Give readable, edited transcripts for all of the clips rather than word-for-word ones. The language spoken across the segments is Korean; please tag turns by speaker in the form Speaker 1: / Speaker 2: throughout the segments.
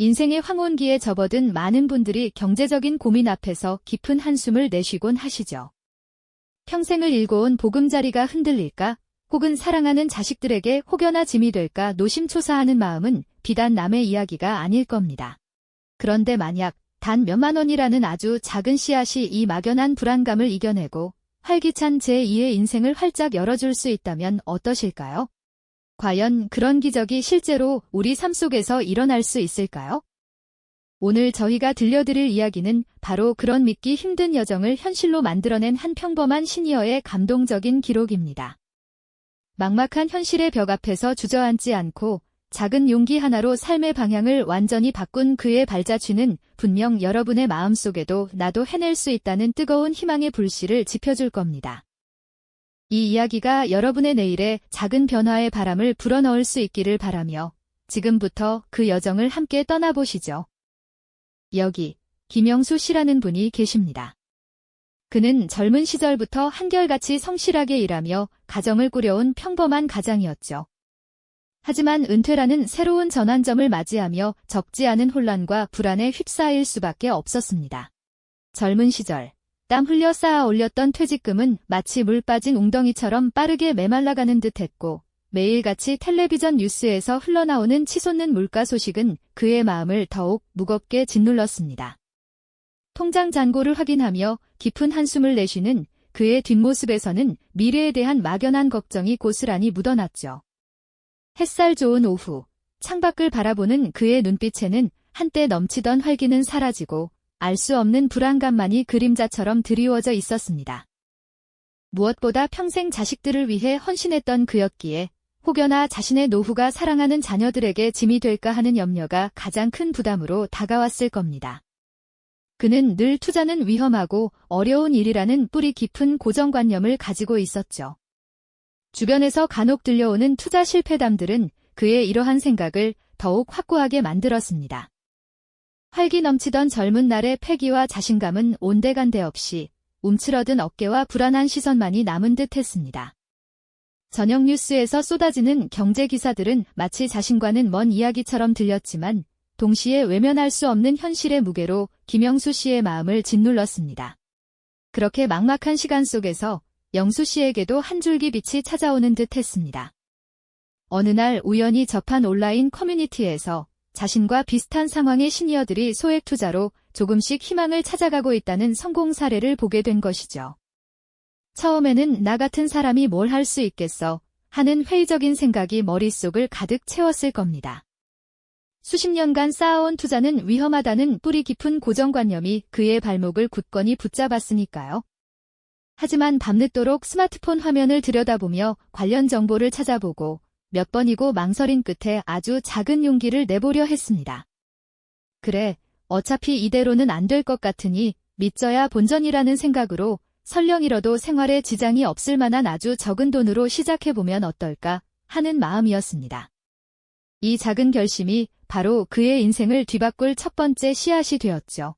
Speaker 1: 인생의 황혼기에 접어든 많은 분들이 경제적인 고민 앞에서 깊은 한숨을 내쉬곤 하시죠. 평생을 일궈온 보금자리가 흔들릴까? 혹은 사랑하는 자식들에게 혹여나 짐이 될까 노심초사하는 마음은 비단 남의 이야기가 아닐 겁니다. 그런데 만약 단 몇만 원이라는 아주 작은 씨앗이 이 막연한 불안감을 이겨내고 활기찬 제2의 인생을 활짝 열어줄 수 있다면 어떠실까요? 과연 그런 기적이 실제로 우리 삶 속에서 일어날 수 있을까요? 오늘 저희가 들려드릴 이야기는 바로 그런 믿기 힘든 여정을 현실로 만들어낸 한 평범한 시니어의 감동적인 기록입니다. 막막한 현실의 벽 앞에서 주저앉지 않고 작은 용기 하나로 삶의 방향을 완전히 바꾼 그의 발자취는 분명 여러분의 마음속에도 나도 해낼 수 있다는 뜨거운 희망의 불씨를 지펴줄 겁니다. 이 이야기가 여러분의 내일에 작은 변화의 바람을 불어넣을 수 있기를 바라며 지금부터 그 여정을 함께 떠나보시죠. 여기 김영수 씨라는 분이 계십니다. 그는 젊은 시절부터 한결같이 성실하게 일하며 가정을 꾸려온 평범한 가장이었죠. 하지만 은퇴라는 새로운 전환점을 맞이하며 적지 않은 혼란과 불안에 휩싸일 수밖에 없었습니다. 젊은 시절 땀 흘려 쌓아 올렸던 퇴직금은 마치 물 빠진 웅덩이처럼 빠르게 메말라가는 듯했고 매일같이 텔레비전 뉴스에서 흘러나오는 치솟는 물가 소식은 그의 마음을 더욱 무겁게 짓눌렀습니다. 통장 잔고를 확인하며 깊은 한숨을 내쉬는 그의 뒷모습에서는 미래에 대한 막연한 걱정이 고스란히 묻어났죠. 햇살 좋은 오후, 창밖을 바라보는 그의 눈빛에는 한때 넘치던 활기는 사라지고 알 수 없는 불안감만이 그림자처럼 드리워져 있었습니다. 무엇보다 평생 자식들을 위해 헌신했던 그였기에 혹여나 자신의 노후가 사랑하는 자녀들에게 짐이 될까 하는 염려가 가장 큰 부담으로 다가왔을 겁니다. 그는 늘 투자는 위험하고 어려운 일이라는 뿌리 깊은 고정관념을 가지고 있었죠. 주변에서 간혹 들려오는 투자 실패담들은 그의 이러한 생각을 더욱 확고하게 만들었습니다. 활기 넘치던 젊은 날의 패기와 자신감은 온데간데 없이 움츠러든 어깨와 불안한 시선만이 남은 듯 했습니다. 저녁 뉴스에서 쏟아지는 경제 기사들은 마치 자신과는 먼 이야기처럼 들렸지만 동시에 외면할 수 없는 현실의 무게로 김영수 씨의 마음을 짓눌렀습니다. 그렇게 막막한 시간 속에서 영수 씨에게도 한 줄기 빛이 찾아오는 듯 했습니다. 어느 날 우연히 접한 온라인 커뮤니티에서 자신과 비슷한 상황의 시니어들이 소액 투자로 조금씩 희망을 찾아가고 있다는 성공 사례를 보게 된 것이죠. 처음에는 나 같은 사람이 뭘 할 수 있겠어 하는 회의적인 생각이 머릿속을 가득 채웠을 겁니다. 수십 년간 쌓아온 투자는 위험하다는 뿌리 깊은 고정관념이 그의 발목을 굳건히 붙잡았으니까요. 하지만 밤늦도록 스마트폰 화면을 들여다보며 관련 정보를 찾아보고 몇 번이고 망설인 끝에 아주 작은 용기를 내보려 했습니다. 그래, 어차피 이대로는 안 될 것 같으니 믿져야 본전이라는 생각으로 설령 잃어도 생활에 지장이 없을 만한 아주 적은 돈으로 시작해보면 어떨까 하는 마음이었습니다. 이 작은 결심이 바로 그의 인생을 뒤바꿀 첫 번째 씨앗이 되었죠.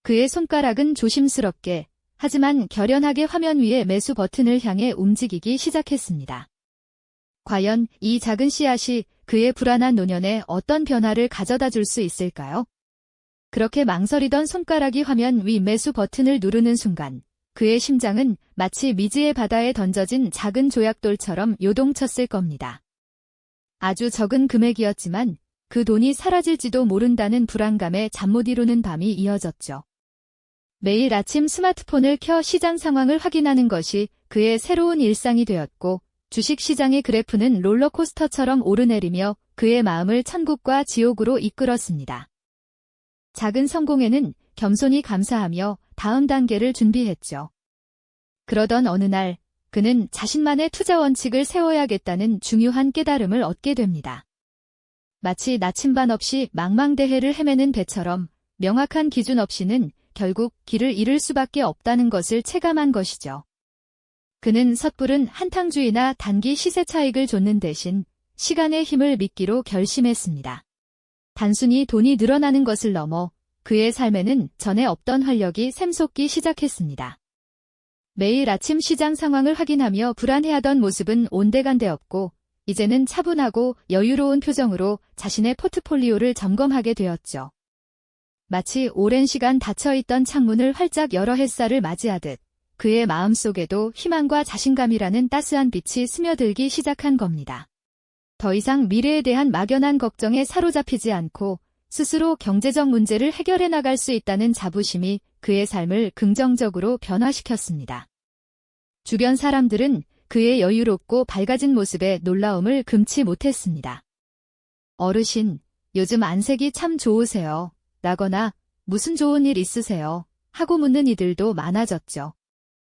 Speaker 1: 그의 손가락은 조심스럽게 하지만 결연하게 화면 위에 매수 버튼을 향해 움직이기 시작했습니다. 과연 이 작은 씨앗이 그의 불안한 노년에 어떤 변화를 가져다 줄 수 있을까요? 그렇게 망설이던 손가락이 화면 위 매수 버튼을 누르는 순간 그의 심장은 마치 미지의 바다에 던져진 작은 조약돌처럼 요동쳤을 겁니다. 아주 적은 금액이었지만 그 돈이 사라질지도 모른다는 불안감에 잠 못 이루는 밤이 이어졌죠. 매일 아침 스마트폰을 켜 시장 상황을 확인하는 것이 그의 새로운 일상이 되었고 주식시장의 그래프는 롤러코스터처럼 오르내리며 그의 마음을 천국과 지옥으로 이끌었습니다. 작은 성공에는 겸손히 감사하며 다음 단계를 준비했죠. 그러던 어느 날 그는 자신만의 투자 원칙을 세워야겠다는 중요한 깨달음을 얻게 됩니다. 마치 나침반 없이 망망대해를 헤매는 배처럼 명확한 기준 없이는 결국 길을 잃을 수밖에 없다는 것을 체감한 것이죠. 그는 섣부른 한탕주의나 단기 시세 차익을 좇는 대신 시간의 힘을 믿기로 결심했습니다. 단순히 돈이 늘어나는 것을 넘어 그의 삶에는 전에 없던 활력이 샘솟기 시작했습니다. 매일 아침 시장 상황을 확인하며 불안해하던 모습은 온데간데 없고 이제는 차분하고 여유로운 표정으로 자신의 포트폴리오를 점검하게 되었죠. 마치 오랜 시간 닫혀있던 창문을 활짝 열어 햇살을 맞이하듯 그의 마음속에도 희망과 자신감이라는 따스한 빛이 스며들기 시작한 겁니다. 더 이상 미래에 대한 막연한 걱정에 사로잡히지 않고 스스로 경제적 문제를 해결해 나갈 수 있다는 자부심이 그의 삶을 긍정적으로 변화시켰습니다. 주변 사람들은 그의 여유롭고 밝아진 모습에 놀라움을 금치 못했습니다. 어르신, 요즘 안색이 참 좋으세요. 라거나 무슨 좋은 일 있으세요? 하고 묻는 이들도 많아졌죠.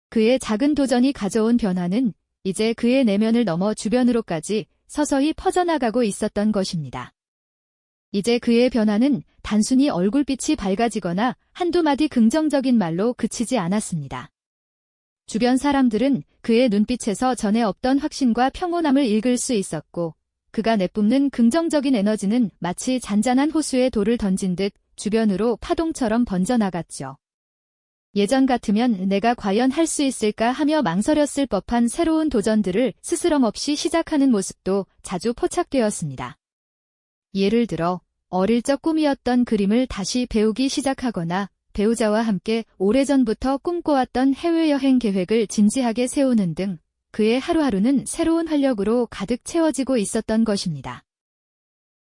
Speaker 1: 그의 작은 도전이 가져온 변화는 이제 그의 내면을 넘어 주변으로까지 서서히 퍼져나가고 있었던 것입니다. 이제 그의 변화는 단순히 얼굴빛이 밝아지거나 한두 마디 긍정적인 말로 그치지 않았습니다. 주변 사람들은 그의 눈빛에서 전에 없던 확신과 평온함을 읽을 수 있었고 그가 내뿜는 긍정적인 에너지는 마치 잔잔한 호수에 돌을 던진 듯 주변으로 파동처럼 번져나갔죠. 예전 같으면 내가 과연 할 수 있을까 하며 망설였을 법한 새로운 도전들을 스스럼 없이 시작하는 모습도 자주 포착되었습니다. 예를 들어 어릴 적 꿈이었던 그림을 다시 배우기 시작하거나 배우자와 함께 오래전부터 꿈꿔왔던 해외여행 계획을 진지하게 세우는 등 그의 하루하루는 새로운 활력으로 가득 채워지고 있었던 것입니다.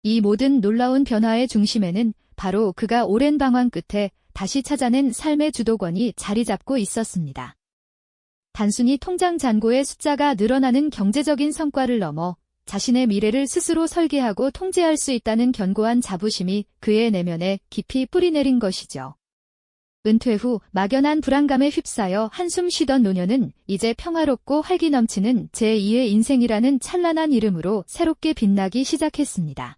Speaker 1: 이 모든 놀라운 변화의 중심에는 바로 그가 오랜 방황 끝에 다시 찾아낸 삶의 주도권이 자리 잡고 있었습니다. 단순히 통장 잔고의 숫자가 늘어나는 경제적인 성과를 넘어 자신의 미래를 스스로 설계하고 통제할 수 있다는 견고한 자부심이 그의 내면에 깊이 뿌리내린 것이죠. 은퇴 후 막연한 불안감에 휩싸여 한숨 쉬던 노년은 이제 평화롭고 활기 넘치는 제2의 인생이라는 찬란한 이름으로 새롭게 빛나기 시작했습니다.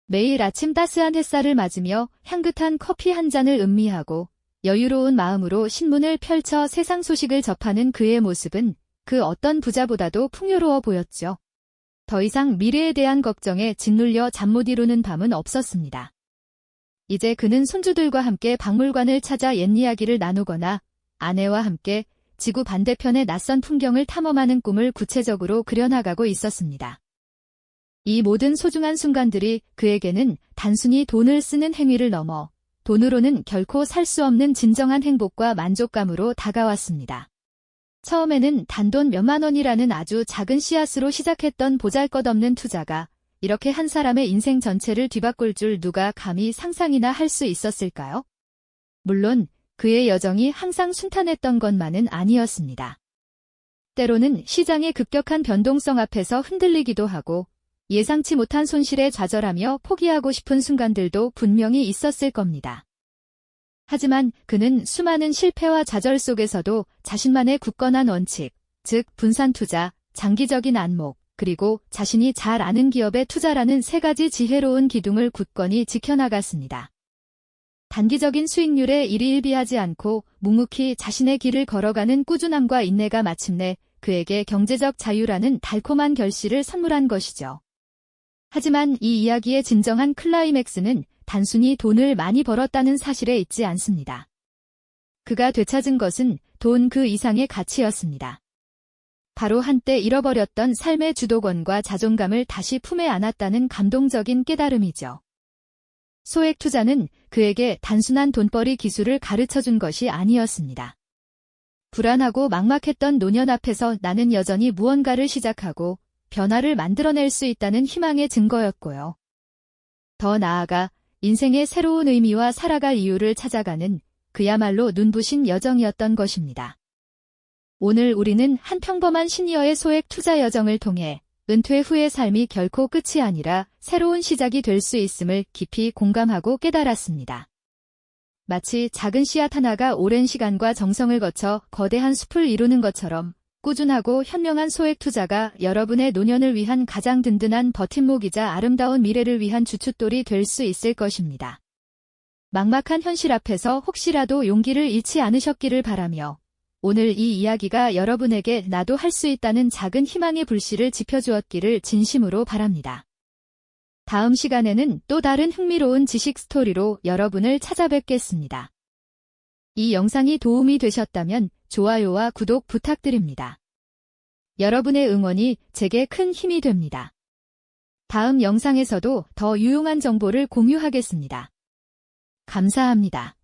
Speaker 1: 매일 아침 따스한 햇살을 맞으며 향긋한 커피 한 잔을 음미하고 여유로운 마음으로 신문을 펼쳐 세상 소식을 접하는 그의 모습은 그 어떤 부자보다도 풍요로워 보였죠. 더 이상 미래에 대한 걱정에 짓눌려 잠 못 이루는 밤은 없었습니다. 이제 그는 손주들과 함께 박물관을 찾아 옛 이야기를 나누거나 아내와 함께 지구 반대편의 낯선 풍경을 탐험하는 꿈을 구체적으로 그려나가고 있었습니다. 이 모든 소중한 순간들이 그에게는 단순히 돈을 쓰는 행위를 넘어 돈으로는 결코 살 수 없는 진정한 행복과 만족감으로 다가왔습니다. 처음에는 단돈 몇만 원이라는 아주 작은 씨앗으로 시작했던 보잘것없는 투자가 이렇게 한 사람의 인생 전체를 뒤바꿀 줄 누가 감히 상상이나 할 수 있었을까요? 물론 그의 여정이 항상 순탄했던 것만은 아니었습니다. 때로는 시장의 급격한 변동성 앞에서 흔들리기도 하고 예상치 못한 손실에 좌절하며 포기하고 싶은 순간들도 분명히 있었을 겁니다. 하지만 그는 수많은 실패와 좌절 속에서도 자신만의 굳건한 원칙, 즉 분산 투자, 장기적인 안목, 그리고 자신이 잘 아는 기업에 투자라는 세 가지 지혜로운 기둥을 굳건히 지켜나갔습니다. 단기적인 수익률에 일희일비하지 않고 묵묵히 자신의 길을 걸어가는 꾸준함과 인내가 마침내 그에게 경제적 자유라는 달콤한 결실을 선물한 것이죠. 하지만 이 이야기의 진정한 클라이맥스는 단순히 돈을 많이 벌었다는 사실에 있지 않습니다. 그가 되찾은 것은 돈 그 이상의 가치였습니다. 바로 한때 잃어버렸던 삶의 주도권과 자존감을 다시 품에 안았다는 감동적인 깨달음이죠. 소액 투자는 그에게 단순한 돈벌이 기술을 가르쳐준 것이 아니었습니다. 불안하고 막막했던 노년 앞에서 나는 여전히 무언가를 시작하고 변화를 만들어낼 수 있다는 희망의 증거였고요. 더 나아가 인생의 새로운 의미와 살아갈 이유를 찾아가는 그야말로 눈부신 여정이었던 것입니다. 오늘 우리는 한 평범한 시니어의 소액 투자 여정을 통해 은퇴 후의 삶이 결코 끝이 아니라 새로운 시작이 될 수 있음을 깊이 공감하고 깨달았습니다. 마치 작은 씨앗 하나가 오랜 시간과 정성을 거쳐 거대한 숲을 이루는 것처럼 꾸준하고 현명한 소액 투자가 여러분의 노년을 위한 가장 든든한 버팀목이자 아름다운 미래를 위한 주춧돌이 될 수 있을 것입니다. 막막한 현실 앞에서 혹시라도 용기를 잃지 않으셨기를 바라며 오늘 이 이야기가 여러분에게 나도 할 수 있다는 작은 희망의 불씨를 지펴주었기를 진심으로 바랍니다. 다음 시간에는 또 다른 흥미로운 지식 스토리로 여러분을 찾아뵙겠습니다. 이 영상이 도움이 되셨다면 좋아요와 구독 부탁드립니다. 여러분의 응원이 제게 큰 힘이 됩니다. 다음 영상에서도 더 유용한 정보를 공유하겠습니다. 감사합니다.